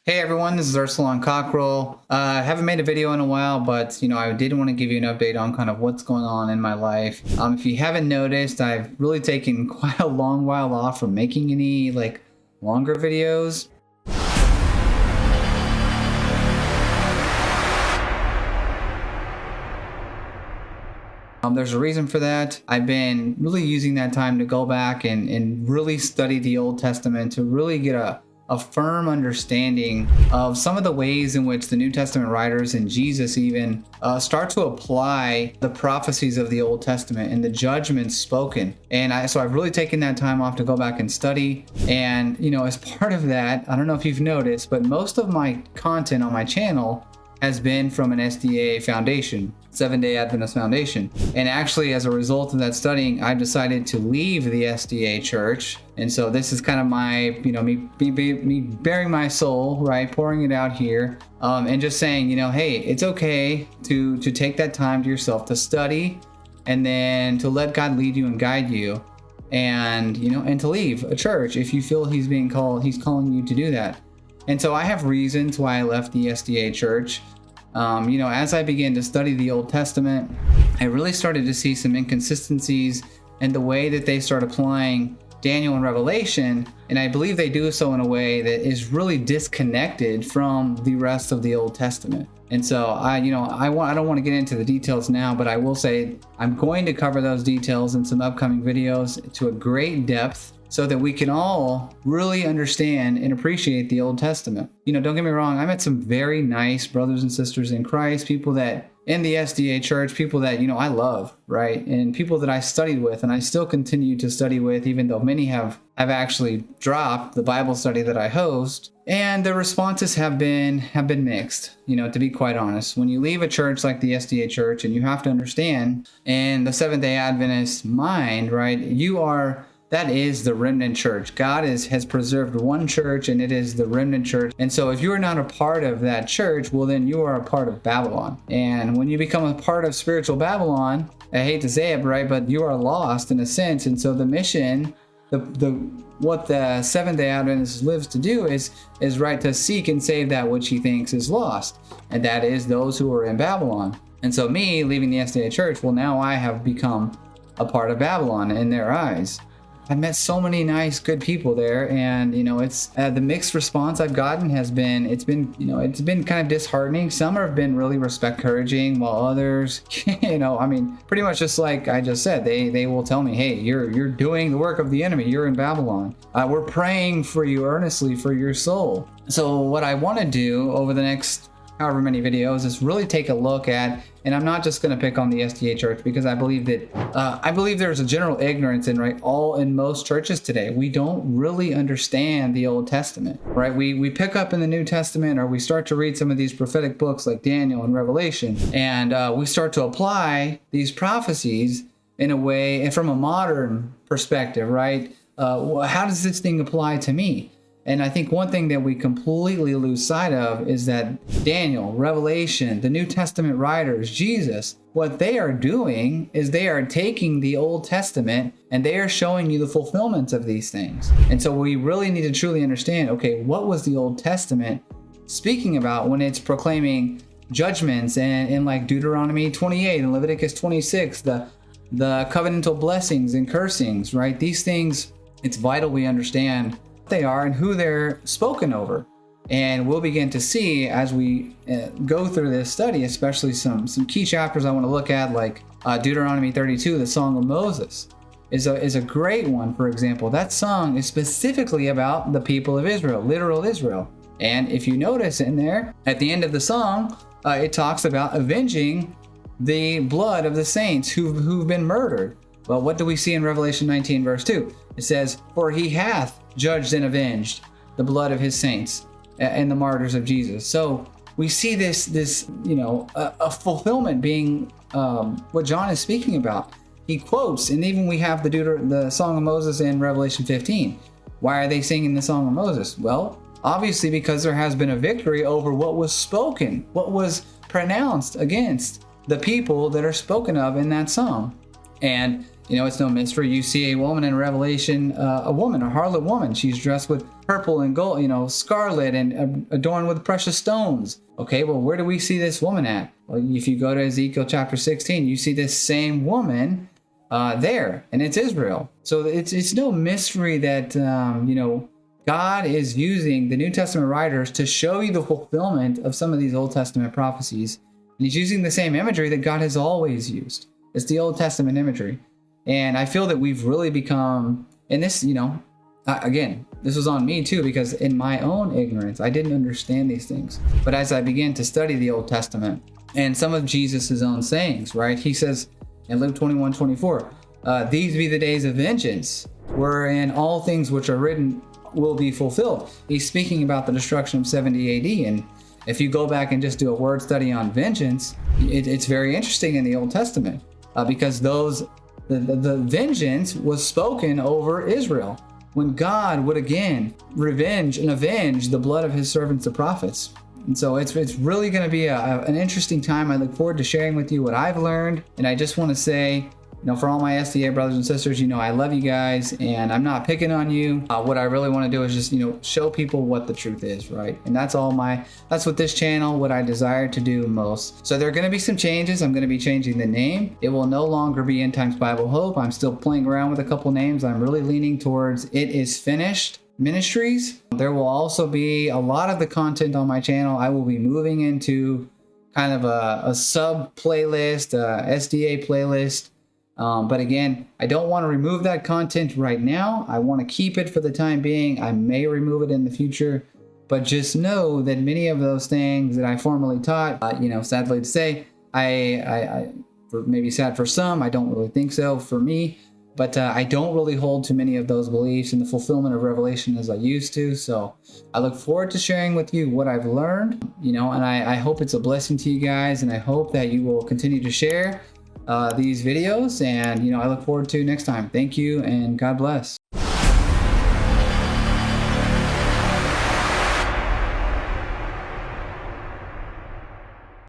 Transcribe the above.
Hey everyone, this is Ursula Cockrell. I haven't made a video in a while, but I did want to give you an update on kind of what's going on in my life. If you haven't noticed, I've really taken quite a long while off from making any longer videos. There's a reason for that. I've been really using that time to go back and really study the Old Testament to really get a firm understanding of some of the ways in which the New Testament writers and Jesus even start to apply the prophecies of the Old Testament and the judgments spoken. And so I've really taken that time off to go back and study. And as part of that, I don't know if you've noticed, but most of my content on my channel has been from an SDA foundation, Seventh-day Adventist Foundation. And actually, as a result of that studying, I've decided to leave the SDA church. And so this is kind of my, me bearing my soul, right? Pouring it out here, and just saying, hey, it's okay to take that time to yourself to study and then to let God lead you and guide you, and, and to leave a church if you feel He's calling you to do that. And so I have reasons why I left the SDA church. As I began to study the Old Testament, I really started to see some inconsistencies in the way that they start applying Daniel and Revelation, and I believe they do so in a way that is really disconnected from the rest of the Old Testament. And so I don't want to get into the details now, but I will say I'm going to cover those details in some upcoming videos to a great depth, so that we can all really understand and appreciate the Old Testament. Don't get me wrong, I met some very nice brothers and sisters in Christ, people that in the SDA church, people that, I love, right? And people that I studied with and I still continue to study with, even though many have actually dropped the Bible study that I host. And the responses have been mixed, to be quite honest. When you leave a church like the SDA church, and you have to understand, in the Seventh-day Adventist mind, right, that is the remnant church. God has preserved one church, and it is the remnant church. And so if you are not a part of that church, well, then you are a part of Babylon. And when you become a part of spiritual Babylon, I hate to say it, right, but you are lost in a sense. And so the mission, what the Seventh-day Adventist lives to do is right, to seek and save that which he thinks is lost. And that is those who are in Babylon. And so me leaving the SDA church, well, now I have become a part of Babylon in their eyes. I've met so many nice, good people there, and it's the mixed response I've gotten has been it's been kind of disheartening. Some have been really encouraging, while others, pretty much just like I just said, they will tell me, hey, you're doing the work of the enemy. You're in Babylon. We're praying for you earnestly for your soul. So what I want to do over the next however many videos is really take a look at, and I'm not just going to pick on the SDA church, because I believe there's a general ignorance in most churches today. We don't really understand the Old Testament, right? We pick up in the New Testament, or we start to read some of these prophetic books like Daniel and Revelation, and we start to apply these prophecies in a way, and from a modern perspective, right? How does this thing apply to me? And I think one thing that we completely lose sight of is that Daniel, Revelation, the New Testament writers, Jesus, what they are doing is they are taking the Old Testament and they are showing you the fulfillments of these things. And so we really need to truly understand, okay, what was the Old Testament speaking about when it's proclaiming judgments and like Deuteronomy 28 and Leviticus 26, the covenantal blessings and cursings, right? These things, it's vital we understand they are and who they're spoken over. And we'll begin to see as we go through this study, especially some key chapters I want to look at, like Deuteronomy 32, the Song of Moses, is a great one. For example, that song is specifically about the people of Israel, literal Israel. And if you notice in there, at the end of the song, it talks about avenging the blood of the saints who've been murdered. Well, what do we see in Revelation 19, verse 2? It says, "For he hath judged and avenged the blood of his saints and the martyrs of Jesus." So we see this a fulfillment being what John is speaking about. He quotes, and even we have the Song of Moses in Revelation 15. Why are they singing the Song of Moses? Well, obviously because there has been a victory over what was spoken, what was pronounced against the people that are spoken of in that song. And it's no mystery. You see a woman in Revelation, a harlot woman. She's dressed with purple and gold, scarlet, and adorned with precious stones. Okay, well, where do we see this woman at? Well, if you go to Ezekiel chapter 16, you see this same woman there, and it's Israel. So it's no mystery that God is using the New Testament writers to show you the fulfillment of some of these Old Testament prophecies. And he's using the same imagery that God has always used. It's the Old Testament imagery. And I feel that we've really become, and this, again, this was on me too, because in my own ignorance, I didn't understand these things. But as I began to study the Old Testament and some of Jesus's own sayings, right? He says in Luke 21:24, these be the days of vengeance, wherein all things which are written will be fulfilled. He's speaking about the destruction of 70 AD. And if you go back and just do a word study on vengeance, it's very interesting in the Old Testament because the vengeance was spoken over Israel when God would again revenge and avenge the blood of his servants, the prophets. And so it's really going to be an interesting time. I look forward to sharing with you what I've learned. And I just want to say, for all my SDA brothers and sisters, I love you guys and I'm not picking on you. What I really want to do is just, show people what the truth is, right? And that's what this channel, what I desire to do most. So there are going to be some changes. I'm going to be changing the name. It will no longer be End Times Bible Hope. I'm still playing around with a couple names. I'm really leaning towards It Is Finished Ministries. There will also be a lot of the content on my channel. I will be moving into kind of a sub playlist, SDA playlist. But again, I don't want to remove that content right now. I want to keep it for the time being. I may remove it in the future, but just know that many of those things that I formerly taught, sadly to say, maybe sad for some, I don't really think so for me, but I don't really hold to many of those beliefs in the fulfillment of Revelation as I used to. So I look forward to sharing with you what I've learned, and I hope it's a blessing to you guys, and I hope that you will continue to share these videos, and I look forward to next time. Thank you and God bless.